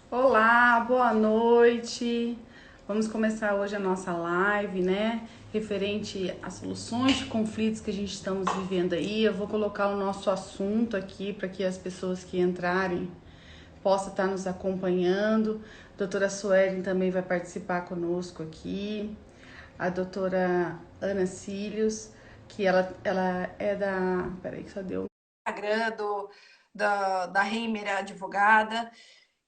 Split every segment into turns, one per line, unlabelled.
Olá, boa noite. Vamos começar hoje a nossa live, né? Referente às soluções de conflitos que a gente estamos vivendo aí. Eu vou colocar o nosso assunto aqui para que as pessoas que entrarem possam estar nos acompanhando. A doutora Suelen também vai participar conosco aqui. A doutora Ana Cílios, que ela é da. Peraí, que só deu.
Instagram da Heimer Advogada.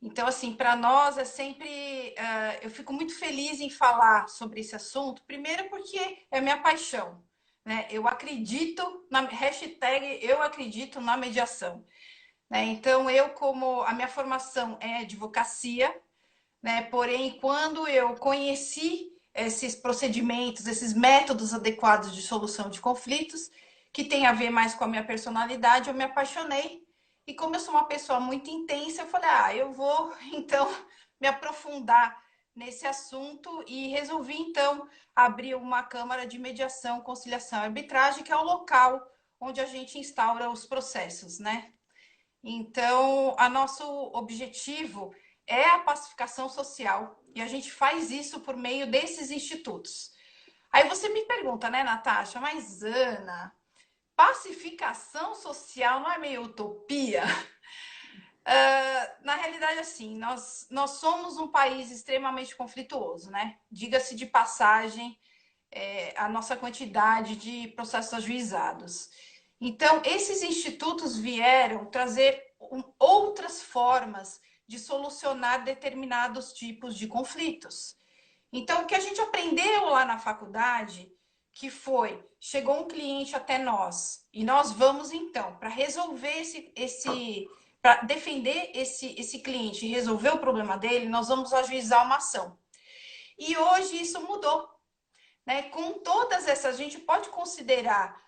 Então, assim, para nós é sempre. Eu fico muito feliz em falar sobre esse assunto, primeiro porque é minha paixão. Né? Eu acredito na hashtag eu acredito na mediação. Né? Então, como a minha formação é advocacia, né? Porém, quando eu conheci esses procedimentos, esses métodos adequados de solução de conflitos, que tem a ver mais com a minha personalidade, eu me apaixonei. E como eu sou uma pessoa muito intensa, eu falei, eu vou então me aprofundar nesse assunto e resolvi então abrir uma câmara de mediação, conciliação e arbitragem, que é o local onde a gente instaura os processos, né? Então, a nosso objetivo é a pacificação social e a gente faz isso por meio desses institutos. Aí você me pergunta, né, Natasha, mas Ana, pacificação social não é meio utopia? Na realidade, assim, nós somos um país extremamente conflituoso, né? Diga-se de passagem, a nossa quantidade de processos ajuizados. Então, esses institutos vieram trazer outras formas de solucionar determinados tipos de conflitos. Então, o que a gente aprendeu lá na faculdade, que foi, chegou um cliente até nós, e nós vamos então, para resolver para defender esse cliente, resolver o problema dele, nós vamos ajuizar uma ação. E hoje isso mudou, né? Com todas essas, a gente pode considerar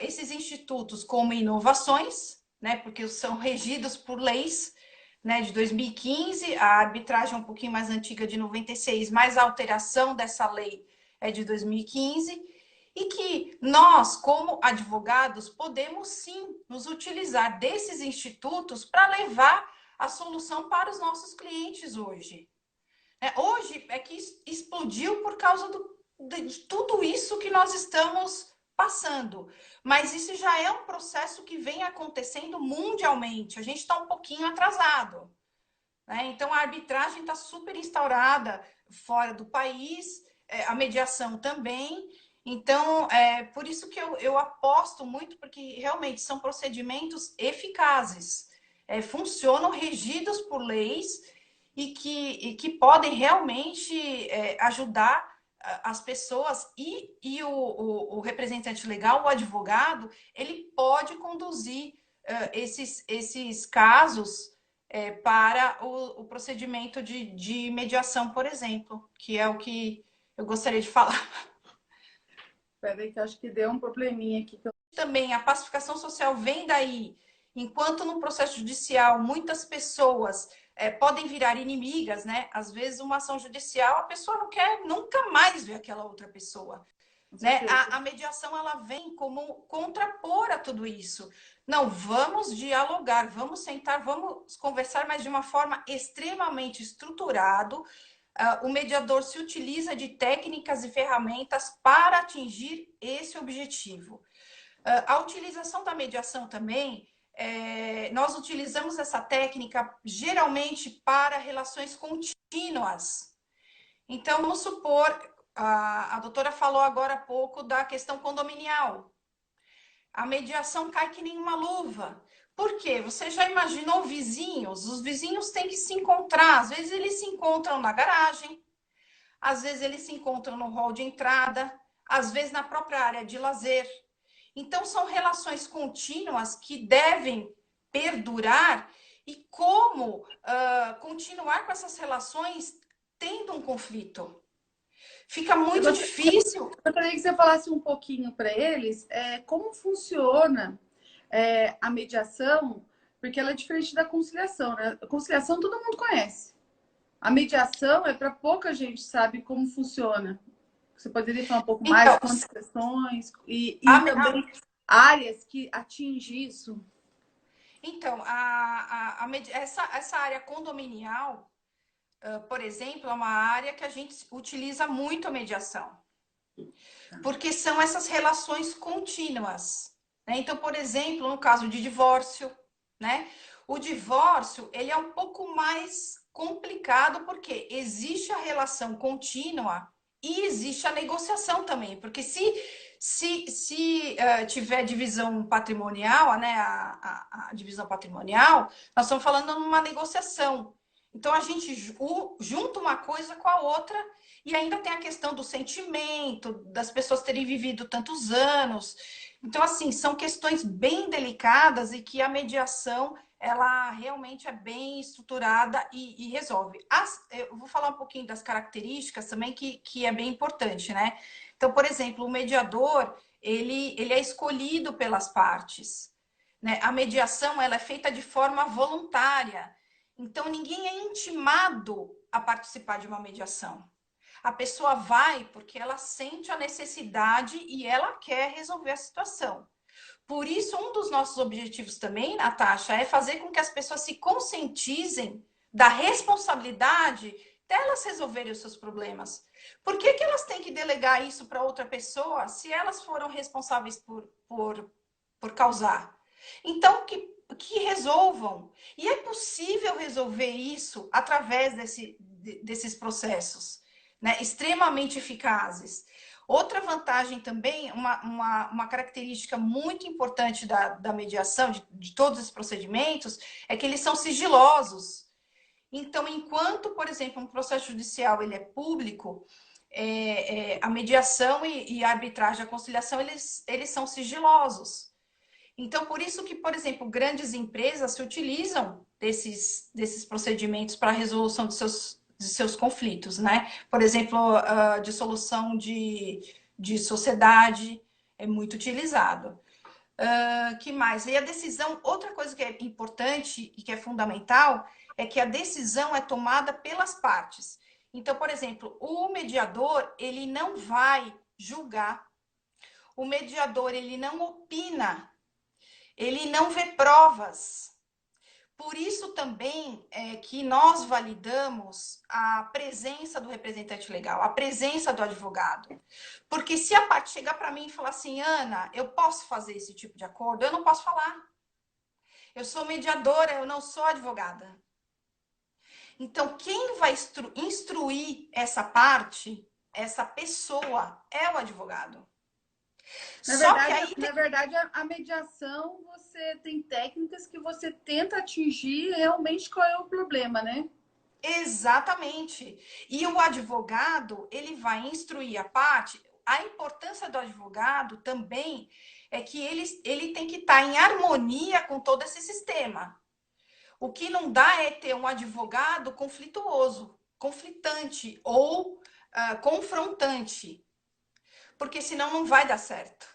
esses institutos como inovações, né? Porque são regidos por leis, né? De 2015, a arbitragem é um pouquinho mais antiga, de 96, mas a alteração dessa lei é de 2015, e que nós, como advogados, podemos sim nos utilizar desses institutos para levar a solução para os nossos clientes hoje. Hoje é que explodiu por causa de tudo isso que nós estamos passando. Mas isso já é um processo que vem acontecendo mundialmente. A gente está um pouquinho atrasado. Né? Então, a arbitragem está super instaurada fora do país, a mediação também. Então, é por isso que eu aposto muito, porque realmente são procedimentos eficazes, funcionam regidos por leis e que podem realmente ajudar as pessoas e o representante legal, o advogado, ele pode conduzir esses casos para o procedimento de mediação, por exemplo, que é o que eu gostaria de falar.
Peraí, que eu acho que deu um probleminha aqui.
Também a pacificação social vem daí. Enquanto no processo judicial muitas pessoas podem virar inimigas, né? Às vezes, uma ação judicial, a pessoa não quer nunca mais ver aquela outra pessoa.
Com
Né?
certeza.
A mediação ela vem como contrapor a tudo isso. Não, vamos dialogar, vamos sentar, vamos conversar, mas de uma forma extremamente estruturado. O mediador se utiliza de técnicas e ferramentas para atingir esse objetivo. A utilização da mediação também, nós utilizamos essa técnica geralmente para relações contínuas. Então, vamos supor, a doutora falou agora há pouco da questão condominial. A mediação cai que nem uma luva. Por quê? Você já imaginou vizinhos? Os vizinhos têm que se encontrar. Às vezes eles se encontram na garagem, às vezes eles se encontram no hall de entrada, às vezes na própria área de lazer. Então, são relações contínuas que devem perdurar. E como continuar com essas relações tendo um conflito? Fica
Eu
muito
gostaria,
difícil.
eu gostaria que você falasse um pouquinho para eles como funciona a mediação, porque ela é diferente da conciliação, né? A conciliação todo mundo conhece. A mediação é para pouca gente sabe como funciona. Você poderia falar um pouco mais
Então,
quantas questões
a,
e
a,
também áreas que atinge isso?
então essa área condominial, por exemplo, é uma área que a gente utiliza muito a mediação, porque são essas relações contínuas, né? Então, por exemplo, no caso de divórcio, né? O divórcio, ele é um pouco mais complicado porque existe a relação contínua e existe a negociação também, porque se tiver divisão patrimonial, né, a divisão patrimonial, nós estamos falando numa negociação. Então, a gente junta uma coisa com a outra e ainda tem a questão do sentimento, das pessoas terem vivido tantos anos. Então, assim, são questões bem delicadas e que a mediação, ela realmente é bem estruturada e resolve. Eu vou falar um pouquinho das características também, que é bem importante, né? Então, por exemplo, o mediador, ele é escolhido pelas partes, né? A mediação, ela é feita de forma voluntária. Então, ninguém é intimado a participar de uma mediação. A pessoa vai porque ela sente a necessidade e ela quer resolver a situação. Por isso, um dos nossos objetivos também, Natasha, é fazer com que as pessoas se conscientizem da responsabilidade delas resolverem os seus problemas. Por que elas têm que delegar isso para outra pessoa se elas foram responsáveis por causar? Então, que resolvam. E é possível resolver isso através desses processos, né, extremamente eficazes. Outra vantagem também, uma característica muito importante da mediação, de todos os procedimentos, é que eles são sigilosos. Então, enquanto, por exemplo, um processo judicial ele é público, a mediação e a arbitragem, a conciliação, eles são sigilosos. Então, por isso que, por exemplo, grandes empresas se utilizam desses procedimentos para a resolução de seus conflitos, né? Por exemplo, a dissolução de sociedade é muito utilizado. Que mais? E a decisão, outra coisa que é importante e que é fundamental, é que a decisão é tomada pelas partes. Então, por exemplo, o mediador, ele não vai julgar. O mediador, ele não opina, ele não vê provas. Por isso também é que nós validamos a presença do representante legal, a presença do advogado. Porque se a parte chegar para mim e falar assim, Ana, eu posso fazer esse tipo de acordo? Eu não posso falar. Eu sou mediadora, eu não sou advogada. Então, quem vai instruir essa parte, essa pessoa, é o advogado.
Na verdade, a mediação, você tem técnicas que você tenta atingir realmente qual é o problema, né?
Exatamente. E o advogado, ele vai instruir a parte. A importância do advogado também é que ele tem que estar em harmonia com todo esse sistema. O que não dá é ter um advogado conflituoso, conflitante ou confrontante, porque senão não vai dar certo.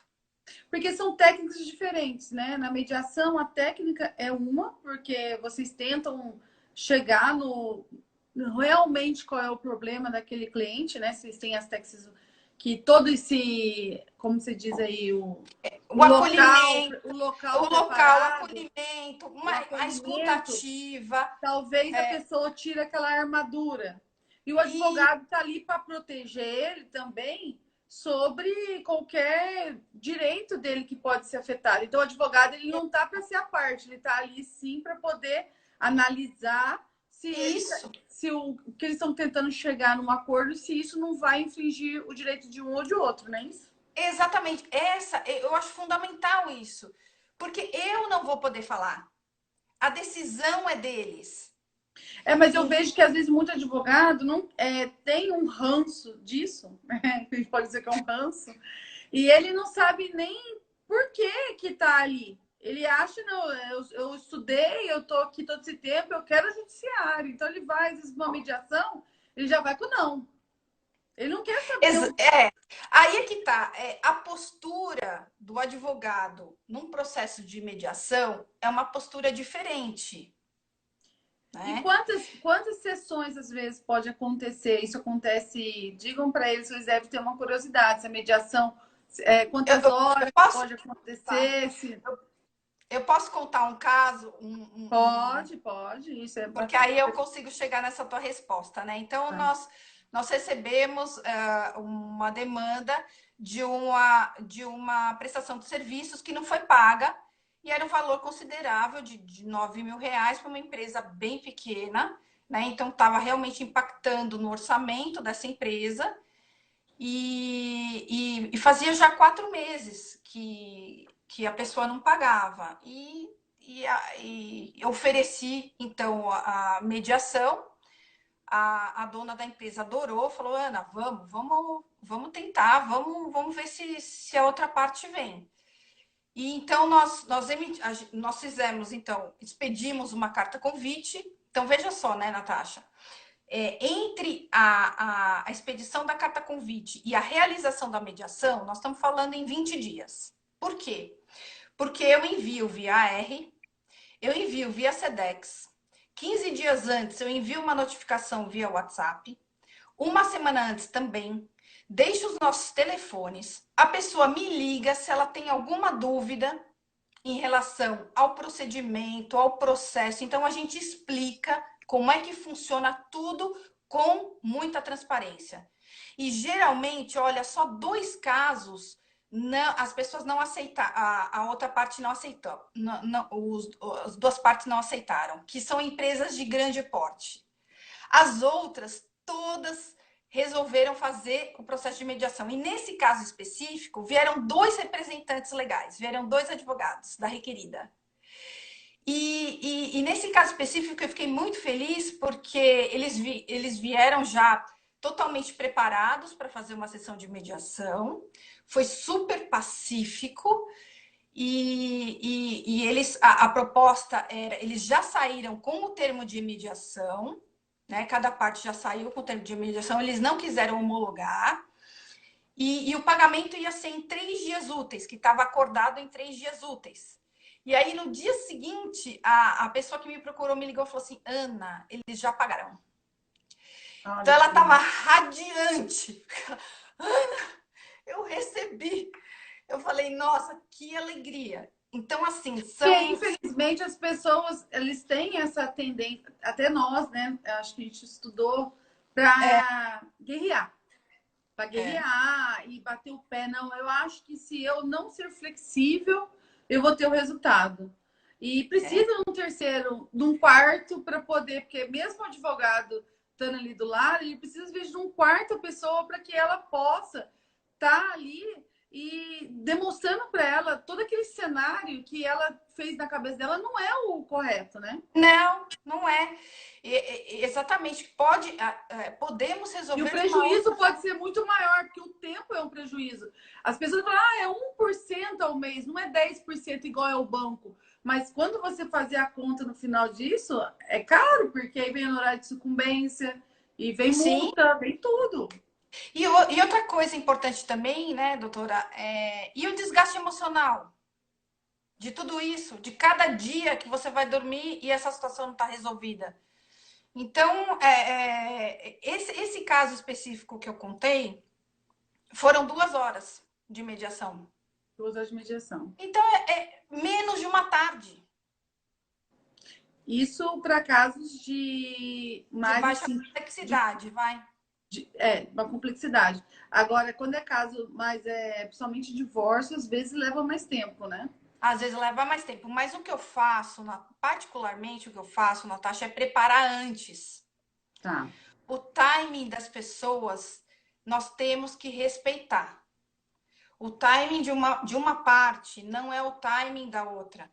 Porque são técnicas diferentes, né? Na mediação, a técnica é uma, porque vocês tentam chegar no realmente qual é o problema daquele cliente, né? Vocês têm as técnicas que todo esse, como se diz aí,
O acolhimento,
o local preparado,
o acolhimento, a escutativa.
Talvez a pessoa tire aquela armadura. E o advogado está ali para proteger ele também sobre qualquer direito dele que pode ser afetado. Então, o advogado ele não está para ser a parte, ele está ali sim para poder analisar se o que eles estão tentando chegar num acordo, se isso não vai infringir o direito de um ou de outro, não é isso?
Exatamente. Eu acho fundamental isso. Porque eu não vou poder falar. A decisão é deles.
Mas eu vejo que às vezes muito advogado não tem um ranço disso, né? A gente pode dizer que é um ranço, e ele não sabe nem por que tá ali. Ele acha, não, eu estudei, eu tô aqui todo esse tempo, eu quero judiciário. Então ele vai, às vezes, uma mediação, ele já vai com não. Ele não quer saber.
Aí é que tá. A postura do advogado num processo de mediação é uma postura diferente. Né?
E quantas sessões, às vezes, pode acontecer? Isso acontece, digam para eles, eles devem ter uma curiosidade, se a mediação, quantas horas pode acontecer?
Eu posso contar um caso,
Pode, isso é
porque
bacana.
aí eu consigo chegar nessa tua resposta, né? Então,
Tá.
nós recebemos uma demanda de uma prestação de serviços que não foi paga, e era um valor considerável de R$ 9.000 para uma empresa bem pequena, né? Então, estava realmente impactando no orçamento dessa empresa, e fazia já 4 meses que a pessoa não pagava. E ofereci, então, a mediação. A dona da empresa adorou, falou: Ana, vamos tentar, vamos ver se a outra parte vem. E então nós fizemos, então, expedimos uma carta convite. Então, veja só, né, Natasha? Entre a expedição da carta convite e a realização da mediação, nós estamos falando em 20 dias. Por quê? Porque eu envio via AR, eu envio via Sedex. 15 dias antes, eu envio uma notificação via WhatsApp. Uma semana antes também. Deixo os nossos telefones. A pessoa me liga se ela tem alguma dúvida em relação ao procedimento, ao processo. Então, a gente explica como é que funciona tudo com muita transparência. E geralmente, olha, só 2 casos não, as pessoas não aceitaram, a outra parte não aceitou, as 2 partes não aceitaram, que são empresas de grande porte. As outras, todas resolveram fazer o processo de mediação. E nesse caso específico, vieram 2 representantes legais, vieram 2 advogados da requerida. E nesse caso específico, eu fiquei muito feliz porque eles vieram já totalmente preparados para fazer uma sessão de mediação. Foi super pacífico. E eles, a proposta era, eles já saíram com o termo de mediação, né? Cada parte já saiu com o termo de mediação, eles não quiseram homologar. E o pagamento ia ser em 3 dias úteis, que estava acordado em 3 dias úteis. E aí, no dia seguinte, a pessoa que me procurou me ligou e falou assim: Ana, eles já pagaram. Então,
Olha
ela
que
estava
legal.
radiante. Ana, eu recebi. Eu falei: nossa, que alegria. Então, assim,
Porque,
são.
infelizmente, as pessoas, eles têm essa tendência, até nós, né? Eu acho que a gente estudou para guerrear. Para
É,
guerrear e bater o pé. Não, eu acho que se eu não ser flexível, eu vou ter o resultado. E precisa
é.
de um terceiro, de um quarto para poder, porque mesmo o advogado estando ali do lado, ele precisa de um quarto pessoa para que ela possa estar ali e demonstrando para ela todo aquele cenário que ela fez na cabeça dela não é o correto, né?
Não, não é. Exatamente. Podemos
E o
resolver de uma outra
prejuízo pode
forma.
ser muito maior, porque o tempo é um prejuízo. As pessoas falam, é 1% ao mês, não é 10% igual é o banco. Mas quando você fazer a conta no final disso, é caro, porque aí vem o horário de sucumbência, e vem
Sim.
multa, vem tudo.
E outra coisa importante também, né, doutora, e o desgaste emocional de tudo isso, de cada dia que você vai dormir e essa situação não está resolvida. Então, esse caso específico que eu contei foram 2 horas de mediação.
Usa de mediação.
Então, é menos de uma tarde
Isso para casos de
de
mais
baixa
assim, de,
complexidade, vai.
uma complexidade. Agora, quando é caso mais principalmente divórcio, às vezes leva mais tempo, né?
Às vezes leva mais tempo, mas o que eu faço, particularmente o que eu faço, Natasha, é preparar antes.
Tá.
O timing das pessoas nós temos que respeitar. O timing de uma parte não é o timing da outra.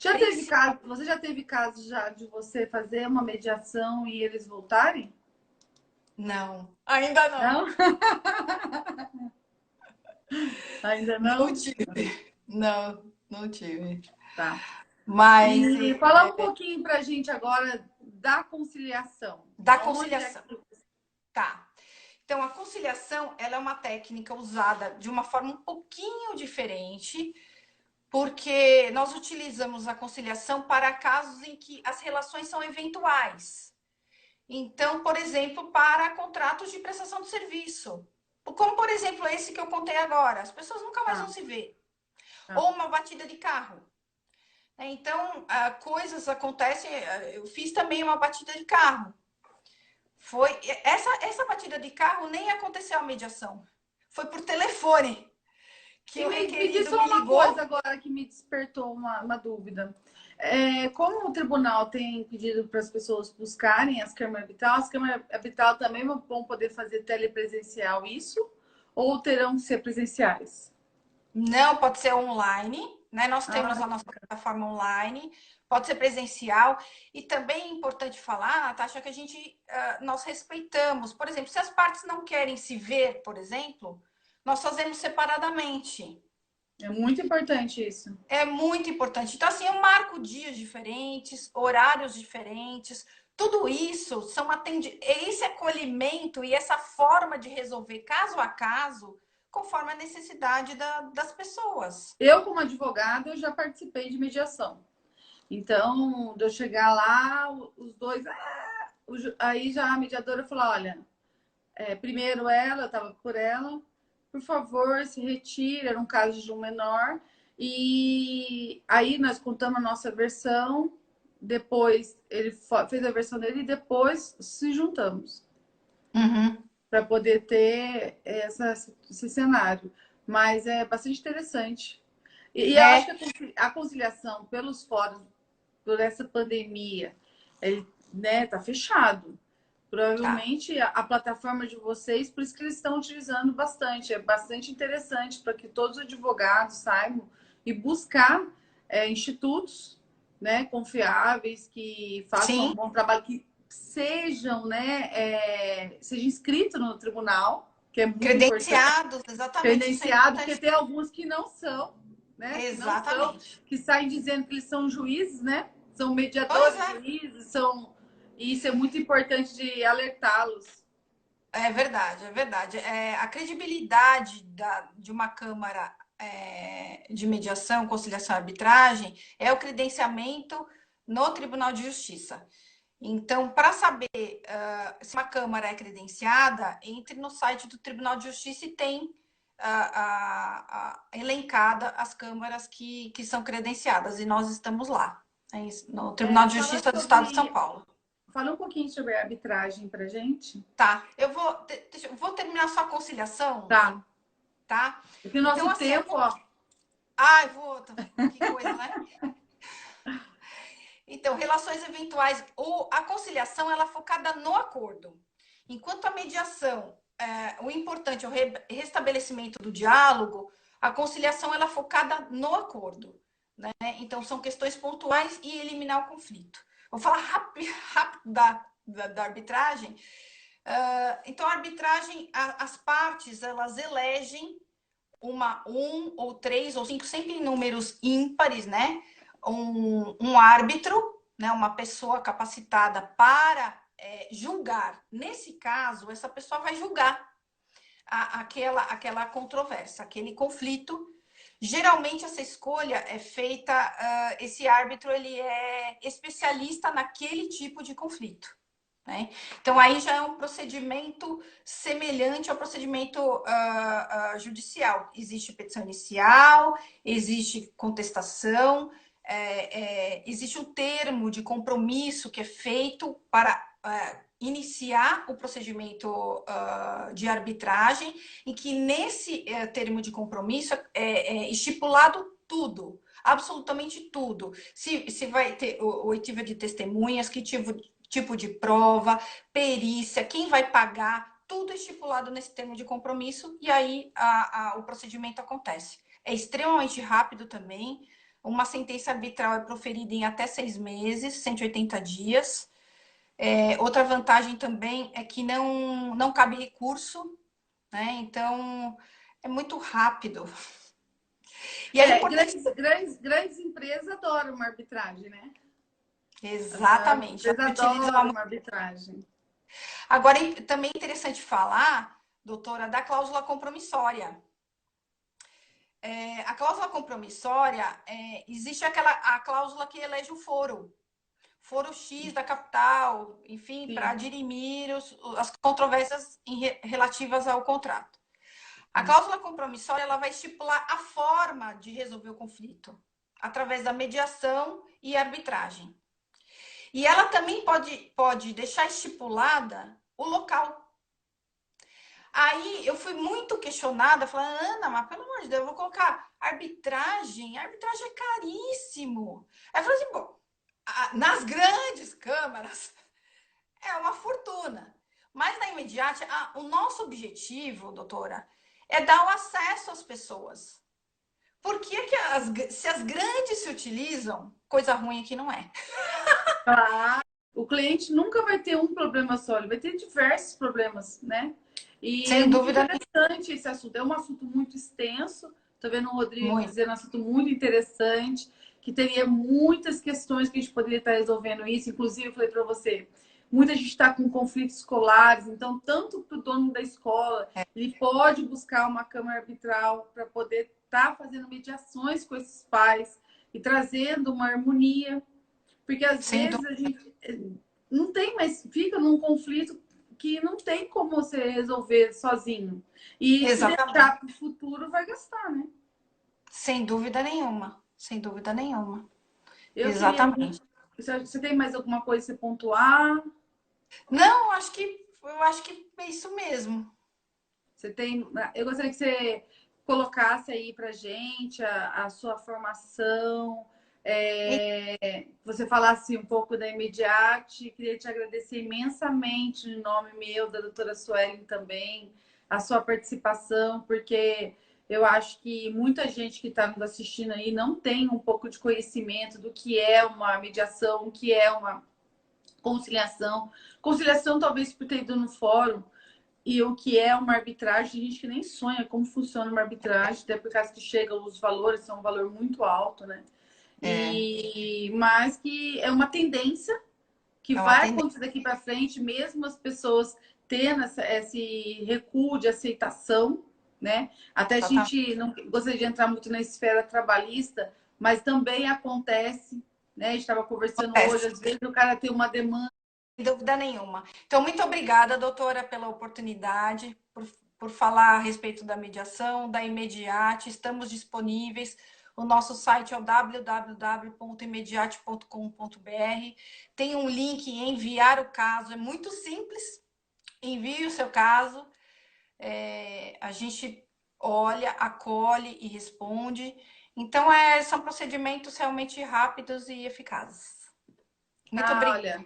Já teve caso, você já teve caso já de você fazer uma mediação e eles voltarem?
Não, ainda não.
Não? Ainda
Não
não?
tive. Não, não tive.
Tá.
Mas
E falar um pouquinho pra gente agora da conciliação.
da
Onde é
conciliação.
que
Tá. Então, a conciliação, ela é uma técnica usada de uma forma um pouquinho diferente, porque nós utilizamos a conciliação para casos em que as relações são eventuais. Então, por exemplo, para contratos de prestação de serviço. Como, por exemplo, esse que eu contei agora. As pessoas nunca mais vão
tá,
se ver.
tá.
Ou uma batida de carro. Então, coisas acontecem. Eu fiz também uma batida de carro. Foi essa batida de carro nem aconteceu a mediação. Foi por telefone que o
Me diz
requerido
só
me
uma coisa
ligou.
agora que me despertou uma dúvida. Como o tribunal tem pedido para as pessoas buscarem as câmaras arbitral também vão poder fazer telepresencial isso? Ou terão que ser presenciais?
Não, pode ser online, né? Nós temos
Ah,
a nossa plataforma online, pode ser presencial. E também é importante falar, Natasha, que nós respeitamos. Por exemplo, se as partes não querem se ver, por exemplo, nós fazemos separadamente.
é muito importante isso.
É muito importante. Então, assim, eu marco dias diferentes, horários diferentes. Tudo isso são esse acolhimento e essa forma de resolver caso a caso, conforme a necessidade das pessoas.
Eu, como advogada, eu já participei de mediação. Então, de eu chegar lá, os dois. Aí já a mediadora falou: olha, primeiro ela, eu estava por ela, por favor, se retire, era um caso de um menor. E aí nós contamos a nossa versão, depois ele fez a versão dele e depois se juntamos
Uhum.
para poder ter esse cenário. Mas é bastante interessante. E eu acho
É,
que a conciliação pelos fóruns, por essa pandemia, ele, né, tá fechado.
tá.
Provavelmente a plataforma de vocês, por isso que eles estão utilizando bastante. É bastante interessante para que todos os advogados saibam e buscar institutos, né, confiáveis que façam um
Sim,
bom trabalho, que sejam, né, seja inscrito no tribunal, que é muito importante,
credenciados, exatamente, isso é
credenciado, porque
importante.
tem alguns que não são, né,
Exatamente.
que saem dizendo que eles são juízes, né, são
Pois
mediadores,
é,
juízes, e isso é muito importante de alertá-los.
é verdade, é verdade. A credibilidade de uma Câmara de mediação, conciliação e arbitragem é o credenciamento no Tribunal de Justiça. Então, para saber se uma Câmara é credenciada, entre no site do Tribunal de Justiça e tem elencada as câmaras que são credenciadas, e nós estamos lá, no Tribunal de Justiça do Estado de São Paulo.
Fala um pouquinho sobre a arbitragem pra gente.
Tá, eu vou terminar só a conciliação,
Tá.
tá?
Porque o
Então,
nosso
assim,
tempo, ó.
ai, que coisa, né? Então, relações eventuais, a conciliação ela é focada no acordo. Enquanto a mediação, o importante é o restabelecimento do diálogo, a conciliação ela é focada no acordo, né? Então, são questões pontuais e eliminar o conflito. Vou falar rápido, rápido da arbitragem. Então, a arbitragem, as partes, elas elegem um ou três ou cinco, sempre em números ímpares, né? Um árbitro, né? Uma pessoa capacitada para julgar. Nesse caso, essa pessoa vai julgar aquela controvérsia, aquele conflito. Geralmente essa escolha é feita, esse árbitro ele é especialista naquele tipo de conflito. Né? Então, aí já é um procedimento semelhante ao procedimento judicial. Existe petição inicial, existe contestação, existe um termo de compromisso que é feito para iniciar o procedimento de arbitragem, em que nesse termo de compromisso é estipulado tudo, absolutamente tudo. Se vai ter oitiva de testemunhas, que tipo de prova, perícia, quem vai pagar, tudo estipulado nesse termo de compromisso, e aí o procedimento acontece. É extremamente rápido também. Uma sentença arbitral é proferida em até 6 meses, 180 dias. Outra vantagem também é que não cabe recurso, né? Então, é muito rápido. E é importante.
Grandes empresas adoram uma arbitragem, né? As
Exatamente.
empresas adoram uma arbitragem.
Agora, também é interessante falar, doutora, da cláusula compromissória. A cláusula compromissória, existe a cláusula que elege o foro X da capital, enfim, para
Sim.
dirimir as controvérsias relativas ao contrato. A cláusula compromissória ela vai estipular a forma de resolver o conflito. através da mediação e arbitragem. E ela também pode deixar estipulada o local. Aí eu fui muito questionada, falando, Ana, mas pelo amor de Deus, eu vou colocar arbitragem é caríssimo. Aí eu falei assim, bom, nas grandes câmaras é uma fortuna. Mas na Imediate, o nosso objetivo, doutora, é dar o acesso às pessoas. Por que, se as grandes se utilizam, coisa ruim aqui não é?
Claro. O cliente nunca vai ter um problema só, ele vai ter diversos problemas, né? E é
Sem
muito
dúvida
interessante esse assunto. É um assunto muito extenso. Tô vendo o Rodrigo
nenhuma.
dizendo um assunto muito interessante, que teria muitas questões que a gente poderia estar resolvendo isso. Inclusive, eu falei para você, muita gente está com conflitos escolares, então, tanto para o dono da escola, ele pode buscar uma câmara arbitral para poder estar fazendo mediações com esses pais e trazendo uma harmonia. Porque às
Sem
vezes a gente não tem, mas fica num conflito que não tem como você resolver sozinho. E se
Exatamente.
deixar para o futuro, vai gastar, né?
Sem dúvida nenhuma. Sem dúvida nenhuma.
Eu queria muito.
Exatamente.
Você tem mais alguma coisa para você pontuar?
Não, eu acho que é isso mesmo.
Você tem. Eu gostaria que você colocasse aí para gente a sua formação. Você falasse um pouco da Imediate. Queria te agradecer imensamente, em nome meu, da doutora Suelen também, a sua participação, porque eu acho que muita gente que está nos assistindo aí não tem um pouco de conhecimento do que é uma mediação, o que é uma conciliação. Conciliação, talvez por ter ido no fórum, e o que é uma arbitragem, tem gente que nem sonha como funciona uma arbitragem, até por causa que chega os valores, são um valor muito alto, né?
É,
Mas que é uma tendência que
é uma
vai
tendência.
acontecer daqui para frente, mesmo as pessoas tendo esse recuo de aceitação, né? Até a gente não gostaria de entrar muito na esfera trabalhista, mas também acontece, né? A gente estava conversando hoje,
Acontece.
às vezes o cara tem uma demanda.
Sem dúvida nenhuma. Então, muito obrigada, doutora, pela oportunidade, por falar a respeito da mediação, da Imediate. Estamos disponíveis. O nosso site é o www.imediate.com.br. Tem um link em enviar o caso, é muito simples. Envie o seu caso, a gente olha, acolhe e responde. Então, são procedimentos realmente rápidos e eficazes. Muito
Ah,
obrigada.
olha,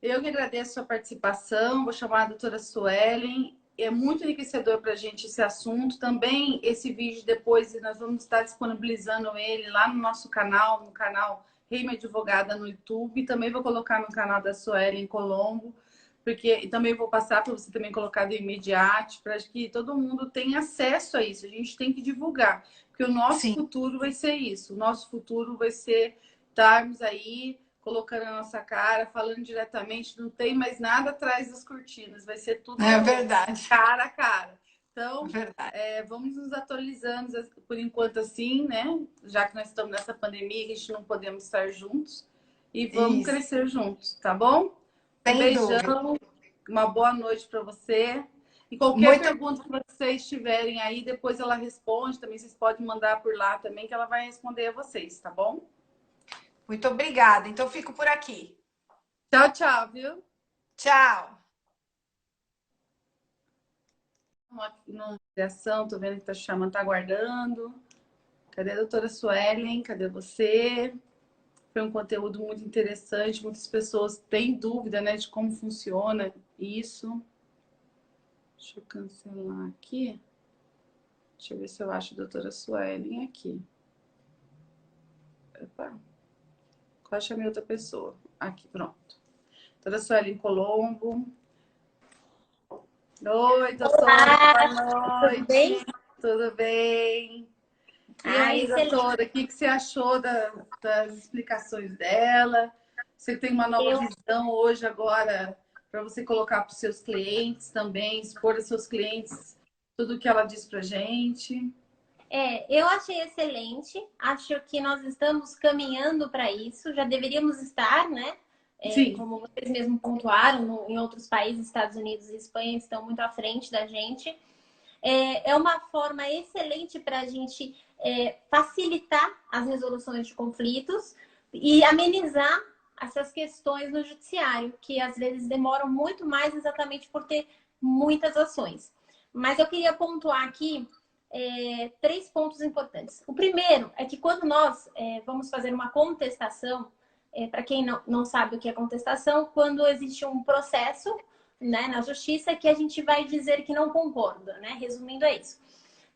eu que agradeço a sua participação, vou chamar a doutora Suelen. É muito enriquecedor para a gente esse assunto. Também esse vídeo depois nós vamos estar disponibilizando ele lá no nosso canal, no canal Reima Advogada no YouTube. Também vou colocar no canal da Suelen Colombo, porque também vou passar para você também colocar do Imediate, para que todo mundo tenha acesso a isso. A gente tem que divulgar, porque o nosso
Sim,
futuro vai ser isso. O nosso futuro vai ser estarmos aí colocando a nossa cara, falando diretamente, não tem mais nada atrás das cortinas, vai ser
é
tudo
verdade.
cara a cara. Então,
Verdade.
vamos nos atualizando por enquanto assim, né? Já que nós estamos nessa pandemia, a gente não podemos estar juntos e vamos
Isso,
crescer juntos, tá bom? Um
sem dúvida.
beijão, uma boa noite para você. E qualquer
Muito,
pergunta que vocês tiverem aí, depois ela responde. Também vocês podem mandar por lá também, que ela vai responder a vocês, tá bom?
muito obrigada. Então, fico por aqui.
Tchau, tchau, viu?
Tchau.
Uma ligação, tô vendo que tá chamando, tá aguardando. Cadê a doutora Suelen? Cadê você? Foi um conteúdo muito interessante. Muitas pessoas têm dúvida, né, de como funciona isso. Deixa eu cancelar aqui. Deixa eu ver se eu acho a doutora Suelen aqui. Opa, quase chamei outra pessoa. Aqui, pronto. Doutora Suelen Colombo. Oi, doutora,
Olá,
boa
tudo bem?
noite. Tudo bem? E
Ah,
aí,
excelente.
doutora, o que você achou das explicações dela? Você tem uma nova
Eu,
visão hoje, agora, para você colocar para os seus clientes também, expor aos seus clientes tudo o que ela diz para gente.
eu achei excelente. Acho que nós estamos caminhando para isso. Já deveríamos estar, né?
Sim,
Como vocês mesmos pontuaram, em outros países, Estados Unidos e Espanha estão muito à frente da gente. É uma forma excelente para a gente facilitar as resoluções de conflitos e amenizar essas questões no judiciário, que às vezes demoram muito mais exatamente por ter muitas ações. Mas eu queria pontuar aqui 3 pontos importantes. O primeiro é que quando nós vamos fazer uma contestação, para quem não sabe o que é contestação, quando existe um processo, né, na justiça que a gente vai dizer que não concorda, né? Resumindo, é isso.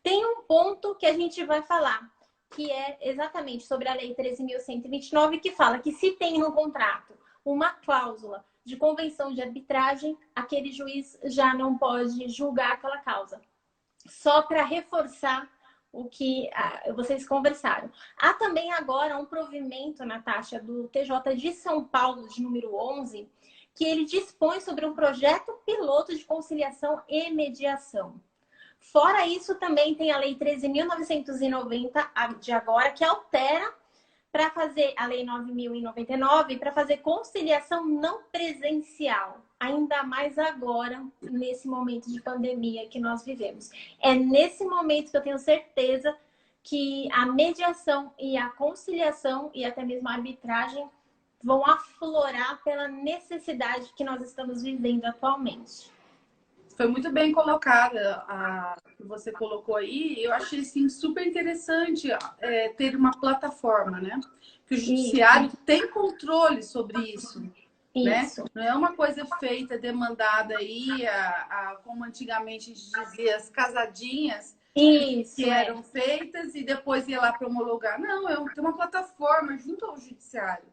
Tem um ponto que a gente vai falar, que é exatamente sobre a Lei 13.129, que fala que se tem no contrato uma cláusula de convenção de arbitragem, aquele juiz já não pode julgar aquela causa. Só para reforçar o que vocês conversaram. Há também agora um provimento, Natasha, do TJ de São Paulo, de número 11, que ele dispõe sobre um projeto piloto de conciliação e mediação. Fora isso, também tem a Lei 13.990 de agora, que altera para fazer a Lei 9.099 para fazer conciliação não presencial. Ainda mais agora, nesse momento de pandemia que nós vivemos. É nesse momento que eu tenho certeza que a mediação e a conciliação e até mesmo a arbitragem vão aflorar pela necessidade que nós estamos vivendo atualmente.
Foi muito bem colocada a que você colocou aí. Eu achei assim, super interessante ter uma plataforma, né? Que o judiciário tem controle sobre isso. Né? Não é uma coisa feita, demandada aí, como antigamente a gente dizia, as casadinhas que eram feitas e depois ia lá para homologar. Não, tem uma plataforma junto ao judiciário.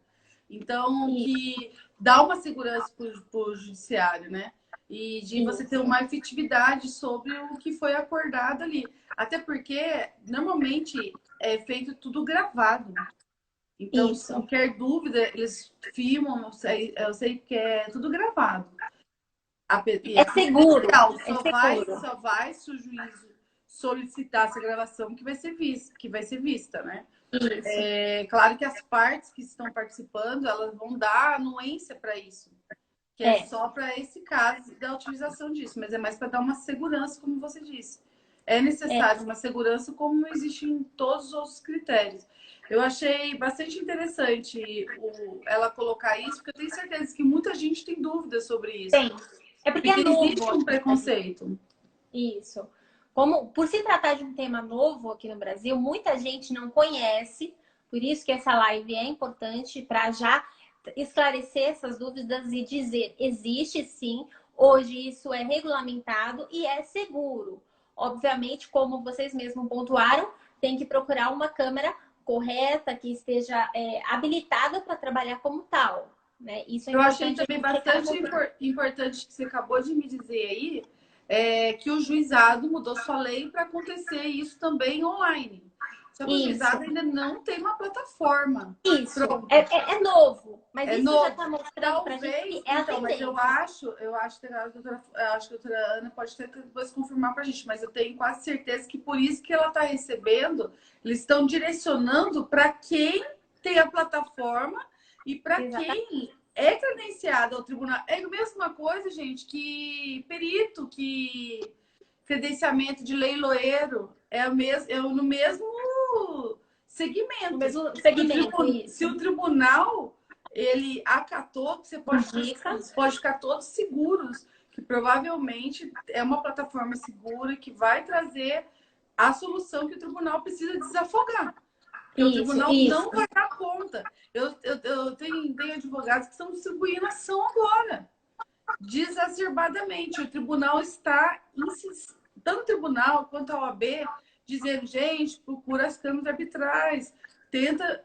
Então, que dá uma segurança para o judiciário, né? E de você ter uma efetividade sobre o que foi acordado ali. Até porque, normalmente, é feito tudo gravado. Então, se qualquer dúvida, eles filmam, eu sei que é tudo gravado.
É seguro.
Só vai se o juiz solicitar essa gravação que vai ser vista, né? É claro que as partes que estão participando, elas vão dar anuência para isso. Que é só para esse caso da utilização disso, mas é mais para dar uma segurança, como você disse. É necessário uma segurança como existe em todos os outros critérios. Eu achei bastante interessante ela colocar isso, porque eu tenho certeza que muita gente tem dúvidas sobre isso.
Tem. É porque é novo.
Existe um preconceito.
Isso. Por se tratar de um tema novo aqui no Brasil, muita gente não conhece, por isso que essa live é importante para já esclarecer essas dúvidas e dizer, existe sim, hoje isso é regulamentado e é seguro. Obviamente, como vocês mesmos pontuaram, tem que procurar uma câmera correta, que esteja habilitada para trabalhar como tal. Né? Isso é
Eu achei também bastante importante que você acabou de me dizer aí, que o juizado mudou sua lei para acontecer isso também online. Só que o juizado ainda não tem uma plataforma.
Isso, é novo, mas isso
novo.
já está mostrando para a gente que é a tendência.
Mas eu acho que a doutora Ana pode ter que depois confirmar para a gente, mas eu tenho quase certeza que por isso que ela está recebendo, eles estão direcionando para quem tem a plataforma e para quem é credenciado ao tribunal. É a mesma coisa, gente, que perito, que credenciamento de leiloeiro. No mesmo segmento. Se o tribunal ele acatou, você pode ficar todos seguros que provavelmente é uma plataforma segura que vai trazer a solução que o tribunal precisa desafogar. Porque o tribunal não vai dar conta. Eu tenho advogados que estão distribuindo ação agora, desacerbadamente. O tribunal está tanto o tribunal quanto a OAB dizendo, gente, procura as câmaras arbitrais, tenta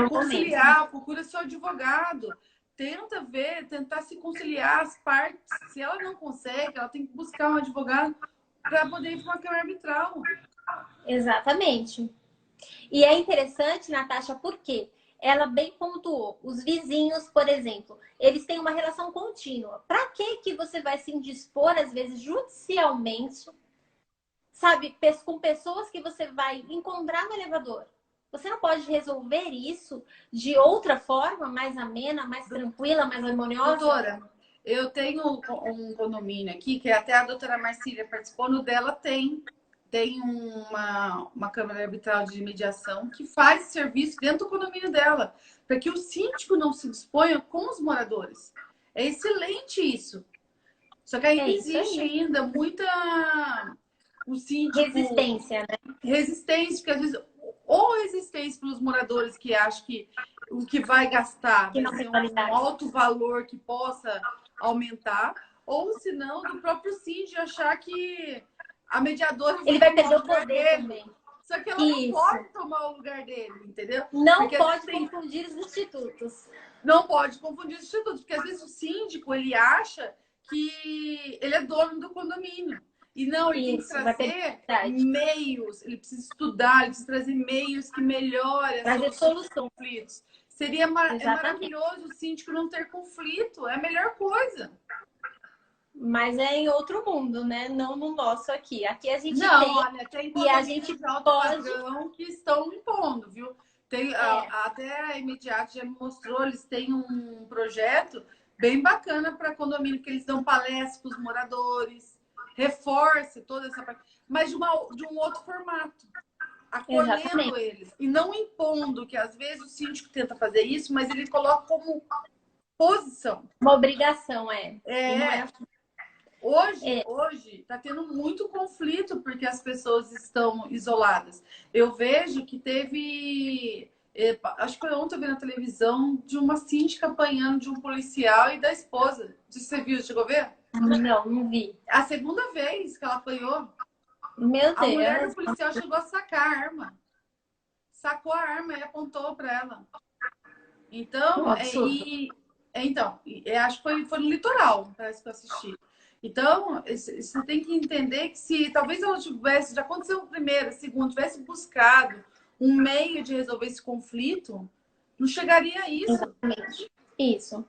conciliar, procura seu advogado, tentar se conciliar as partes. Se ela não consegue, ela tem que buscar um advogado para poder ir para uma câmara arbitral.
Exatamente. E é interessante, Natasha, porque ela bem pontuou. Os vizinhos, por exemplo, eles têm uma relação contínua. Para que você vai se indispor, às vezes, judicialmente, sabe, com pessoas que você vai encontrar no elevador? Você não pode resolver isso de outra forma, mais amena, mais tranquila, mais harmoniosa?
Doutora, eu tenho um condomínio aqui, que até a doutora Marcília participou, no dela tem tem uma câmara arbitral de mediação que faz serviço dentro do condomínio dela, para que o síndico não se disponha com os moradores. É excelente isso. Só que ainda existe ainda muita... O síndico...
Resistência, né?
Resistência, porque às vezes... Ou resistência pelos moradores que acham que o que vai gastar vai ser um alto valor que possa aumentar, ou se não, do próprio síndico achar que a mediadora
ele vai perder o poder dele também.
Só que ela não pode tomar o lugar dele, entendeu?
Não porque pode confundir os institutos.
Não pode confundir os institutos, porque às vezes o síndico, ele acha que ele é dono do condomínio. E não, ele tem que trazer meios, ele precisa estudar, ele precisa trazer meios que melhorem as conflitos. Seria maravilhoso o síndico não ter conflito, é a melhor coisa.
Mas é em outro mundo, né? Não no nosso aqui. Aqui a gente
tem
e a gente
de alto padrão que estão impondo, viu? Tem, até a Imediate já me mostrou, eles têm um projeto bem bacana para condomínio, que eles dão palestras para os moradores, reforça toda essa parte, mas de um outro formato, acolhendo eles e não impondo, que às vezes o síndico tenta fazer isso, mas ele coloca como posição.
Uma obrigação,
Hoje está tendo muito conflito porque as pessoas estão isoladas. Eu vejo que teve, acho que foi ontem eu vi na televisão, de uma síndica apanhando de um policial e da esposa. Você viu, chegou a ver?
Não vi.
A segunda vez que ela apanhou,
meu Deus,
a mulher do policial chegou a sacar a arma. Sacou a arma e apontou para ela. Então, acho que foi no litoral, parece que eu assisti. Então, você tem que entender que se talvez ela tivesse, já aconteceu o primeiro, o segundo, tivesse buscado um meio de resolver esse conflito, não chegaria a isso.
Exatamente. Isso.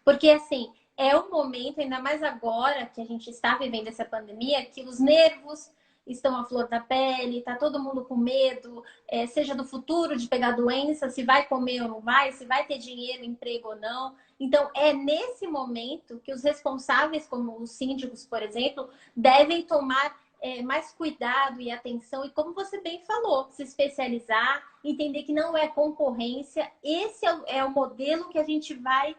Porque, assim, é um momento, ainda mais agora que a gente está vivendo essa pandemia, que os nervos estão à flor da pele, tá todo mundo com medo, seja do futuro de pegar doença, se vai comer ou não vai, se vai ter dinheiro, emprego ou não. Então, é nesse momento que os responsáveis, como os síndicos, por exemplo, devem tomar mais cuidado e atenção. E como você bem falou, se especializar, entender que não é concorrência. Esse é o modelo que a gente vai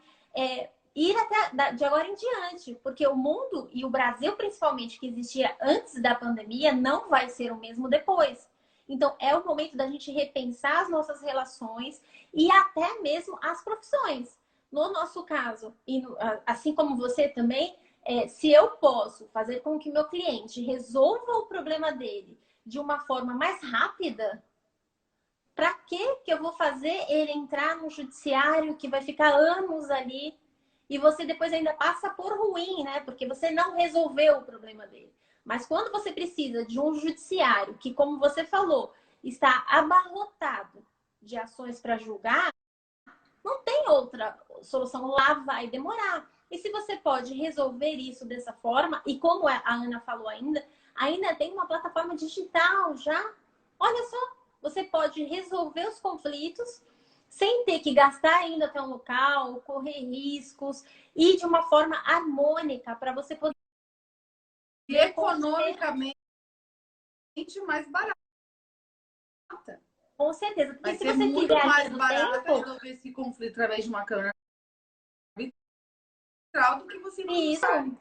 ir até de agora em diante. Porque o mundo, e o Brasil principalmente, que existia antes da pandemia, não vai ser o mesmo depois. Então, é o momento da gente repensar as nossas relações e até mesmo as profissões. No nosso caso, e assim como você também, se eu posso fazer com que meu cliente resolva o problema dele de uma forma mais rápida, para que eu vou fazer ele entrar no judiciário que vai ficar anos ali e você depois ainda passa por ruim, né? Porque você não resolveu o problema dele. Mas quando você precisa de um judiciário que, como você falou, está abarrotado de ações para julgar, não tem outra solução, lá vai demorar. E se você pode resolver isso dessa forma, e como a Ana falou ainda tem uma plataforma digital já. Olha só, você pode resolver os conflitos sem ter que gastar ainda até um local, correr riscos, e de uma forma harmônica para você poder...
E economicamente mais barata.
Com certeza. Porque
vai
se
ser
você
muito
tiver
mais barato
tempo,
resolver esse conflito através de uma câmara arbitral do que você sabe.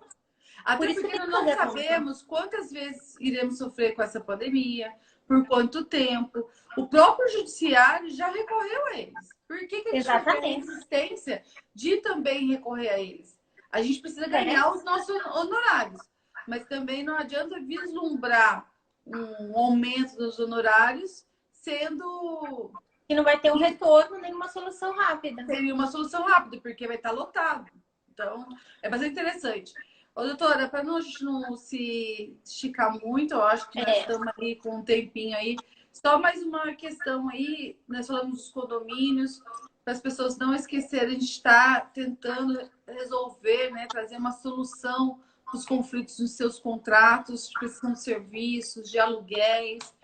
Até porque nós não sabemos quantas vezes iremos sofrer com essa pandemia, por quanto tempo. O próprio judiciário já recorreu a eles. Por que a gente vai ter resistência de também recorrer a eles? A gente precisa ganhar os nossos honorários. Mas também não adianta vislumbrar um aumento dos honorários sendo...
que não vai ter um retorno nem uma solução rápida.
Seria uma solução rápida, porque vai estar lotado. Então, é bastante interessante. Ô, doutora, para a gente não se esticar muito, eu acho que nós estamos aí com um tempinho aí. Só mais uma questão aí, nós falamos dos condomínios, para as pessoas não esquecerem, a gente está tentando resolver, né, trazer uma solução para os conflitos nos seus contratos de prestação de serviços, de aluguéis,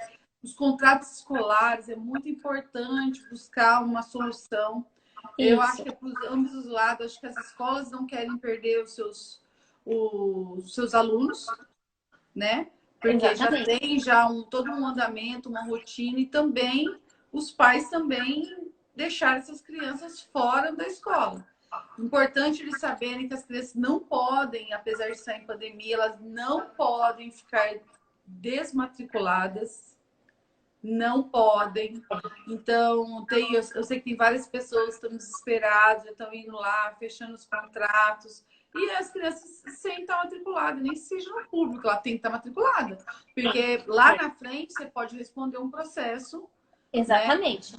os contratos escolares, é muito importante buscar uma solução. Isso. Eu acho que é para ambos os lados, acho que as escolas não querem perder os seus alunos, né? Porque já
Exatamente.
tem já todo um andamento, uma rotina, e também os pais também deixar essas crianças fora da escola. Importante eles saberem que as crianças não podem, apesar de estar em pandemia, elas não podem ficar desmatriculadas, não podem. Então, eu sei que tem várias pessoas que estão desesperadas, já estão indo lá, fechando os contratos. E as crianças sem estar matriculadas, nem que seja no público, ela tem que estar matriculada. Porque lá na frente você pode responder um processo, né?
Exatamente.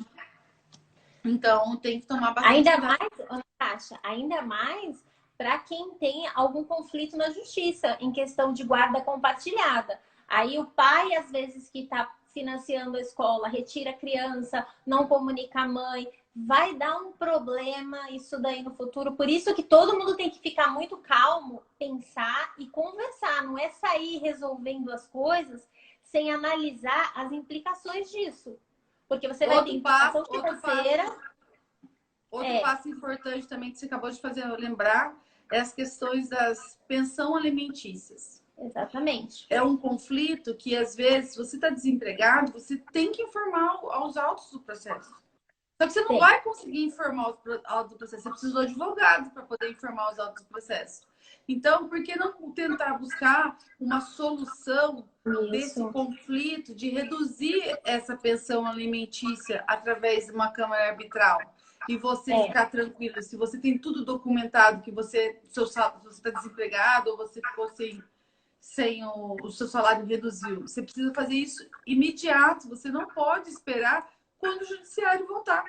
Então tem que tomar bastante
Ainda
cuidado.
mais, Natasha, ainda mais para quem tem algum conflito na justiça em questão de guarda compartilhada. Aí o pai, às vezes, que está financiando a escola, retira a criança, não comunica a mãe, vai dar um problema isso daí no futuro. Por isso que todo mundo tem que ficar muito calmo, pensar e conversar. Não é sair resolvendo as coisas sem analisar as implicações disso. Porque você vai ter implicação financeira.
Outro passo importante também que você acabou de fazer eu lembrar é as questões das pensão alimentícias.
Exatamente.
É um conflito que, às vezes, se você está desempregado, você tem que informar aos autos do processo. Só que você não vai conseguir informar os autos do processo. Você precisa do advogado para poder informar os autos do processo. Então, por que não tentar buscar uma solução desse conflito, de reduzir essa pensão alimentícia através de uma câmara arbitral? E você ficar tranquilo, se você tem tudo documentado, que você está desempregado ou você ficou sem o seu salário reduziu. Você precisa fazer isso imediato. Você não pode esperar quando o judiciário voltar.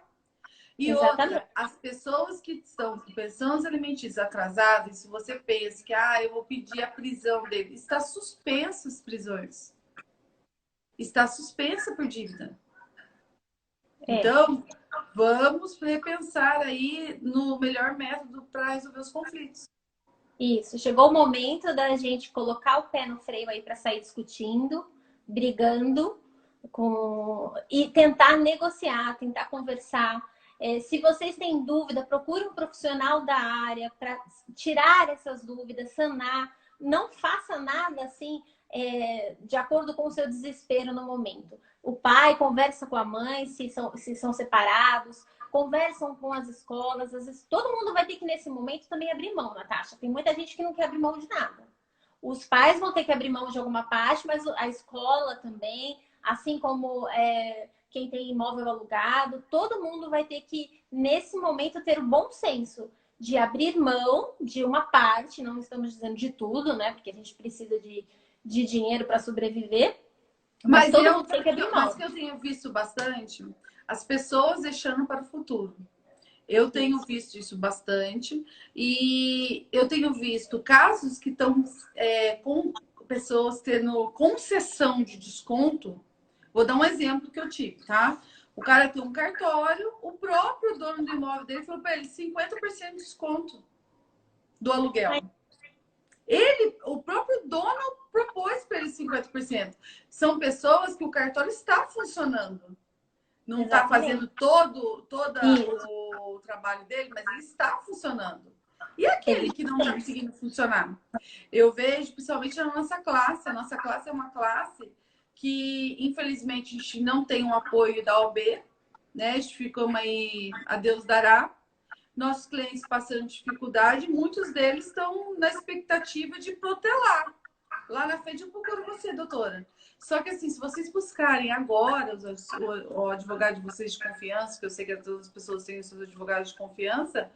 E outra, as pessoas que estão com pensões alimentícias atrasadas, se você pensa que eu vou pedir a prisão dele, está suspenso as prisões. Está suspensa por dívida. Então, vamos repensar aí no melhor método para resolver os conflitos.
Isso, chegou o momento da gente colocar o pé no freio aí para sair discutindo, brigando e tentar negociar, tentar conversar. Se vocês têm dúvida, procure um profissional da área para tirar essas dúvidas, sanar. Não faça nada assim de acordo com o seu desespero no momento. O pai conversa com a mãe, se são separados, conversam com as escolas. Às vezes, todo mundo vai ter que, nesse momento, também abrir mão, Natasha. Tem muita gente que não quer abrir mão de nada. Os pais vão ter que abrir mão de alguma parte, mas a escola também, assim como quem tem imóvel alugado, todo mundo vai ter que, nesse momento, ter o bom senso de abrir mão de uma parte, não estamos dizendo de tudo, né? Porque a gente precisa de dinheiro para sobreviver. Mas todo mundo tem que abrir mão.
Mas que eu tenho visto bastante as pessoas deixando para o futuro. Eu tenho visto isso bastante e eu tenho visto casos que estão com pessoas tendo concessão de desconto. Vou dar um exemplo que eu tive, tá? O cara tem um cartório, o próprio dono do imóvel dele falou para ele 50% de desconto do aluguel. O próprio dono propôs para ele 50%. São pessoas que o cartório está funcionando. Não está fazendo todo o trabalho dele, mas ele está funcionando. E aquele que não está conseguindo funcionar? Eu vejo, principalmente na nossa classe. A nossa classe é uma classe que, infelizmente, a gente não tem um apoio da OAB, né? A gente ficou aí, a Deus dará. Nossos clientes passando dificuldade, muios deles estão na expectativa de protelar. Lá na frente eu procuro você, doutora. Só que assim, se vocês buscarem agora o advogado de vocês de confiança, que eu sei que todas as pessoas têm os seus advogados de confiança,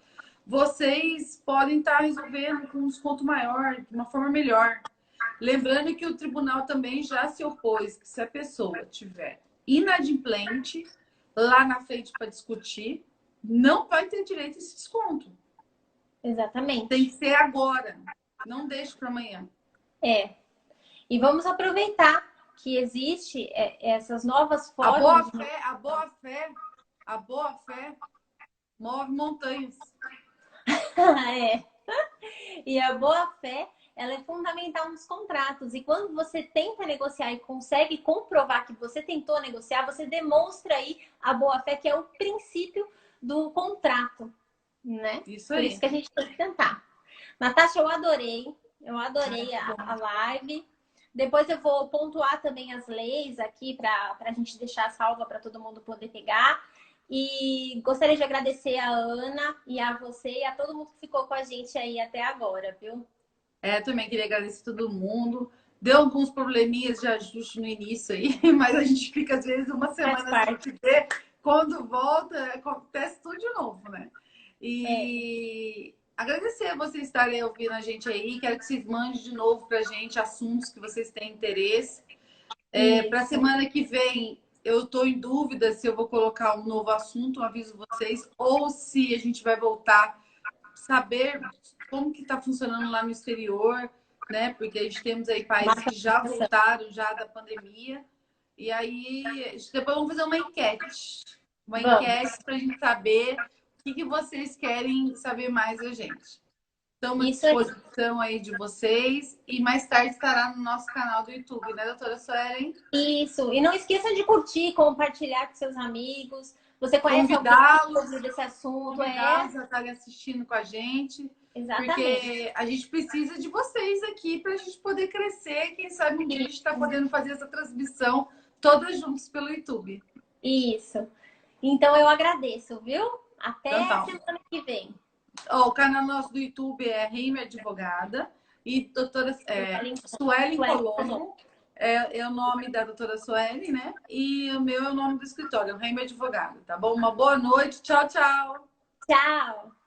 vocês podem estar resolvendo com um desconto maior, de uma forma melhor. Lembrando que o tribunal também já se opôs que se a pessoa tiver inadimplente lá na frente para discutir, não vai ter direito a esse desconto.
Exatamente.
Tem que ser agora. Não deixe para amanhã.
E vamos aproveitar que existe essas novas formas.
A boa fé move montanhas.
E a boa fé, ela é fundamental nos contratos. E quando você tenta negociar e consegue comprovar que você tentou negociar, você demonstra aí a boa fé, que é o princípio do contrato, né?
Isso aí.
Por isso que a gente tem que tentar. Natasha, eu adorei a live. Depois eu vou pontuar também as leis aqui para a gente deixar salva para todo mundo poder pegar. E gostaria de agradecer a Ana e a você e a todo mundo que ficou com a gente aí até agora, viu?
Também queria agradecer todo mundo. Deu alguns probleminhas de ajuste no início aí, mas a gente fica às vezes uma semana sem se ver. Quando volta, acontece tudo de novo, né? E agradecer a vocês estarem ouvindo a gente aí. Quero que vocês mandem de novo pra gente assuntos que vocês têm interesse. Para a semana que vem, eu estou em dúvida se eu vou colocar um novo assunto, aviso vocês, ou se a gente vai voltar saber como que está funcionando lá no exterior, né? Porque a gente temos aí países que já voltaram já da pandemia. E aí, depois vamos fazer uma enquete. Uma enquete para a gente saber o que vocês querem saber mais da gente. Estamos à disposição aí de vocês. E mais tarde estará no nosso canal do YouTube, né, doutora Suelen?
Isso. E não esqueça de curtir, compartilhar com seus amigos. Você conhece alguém desse assunto?
Convidá-los a estarem assistindo com a gente.
Exatamente.
Porque a gente precisa de vocês aqui para a gente poder crescer. Quem sabe um dia a gente está podendo fazer essa transmissão todas juntos pelo YouTube.
Isso. Então eu agradeço, viu? Até a semana que vem.
O canal nosso do YouTube é Reime Advogada e doutora Suelen Colombo. É o nome da doutora Suelen, né? E o meu é o nome do escritório, Reime Advogada, tá bom? Uma boa noite. Tchau, tchau.
Tchau.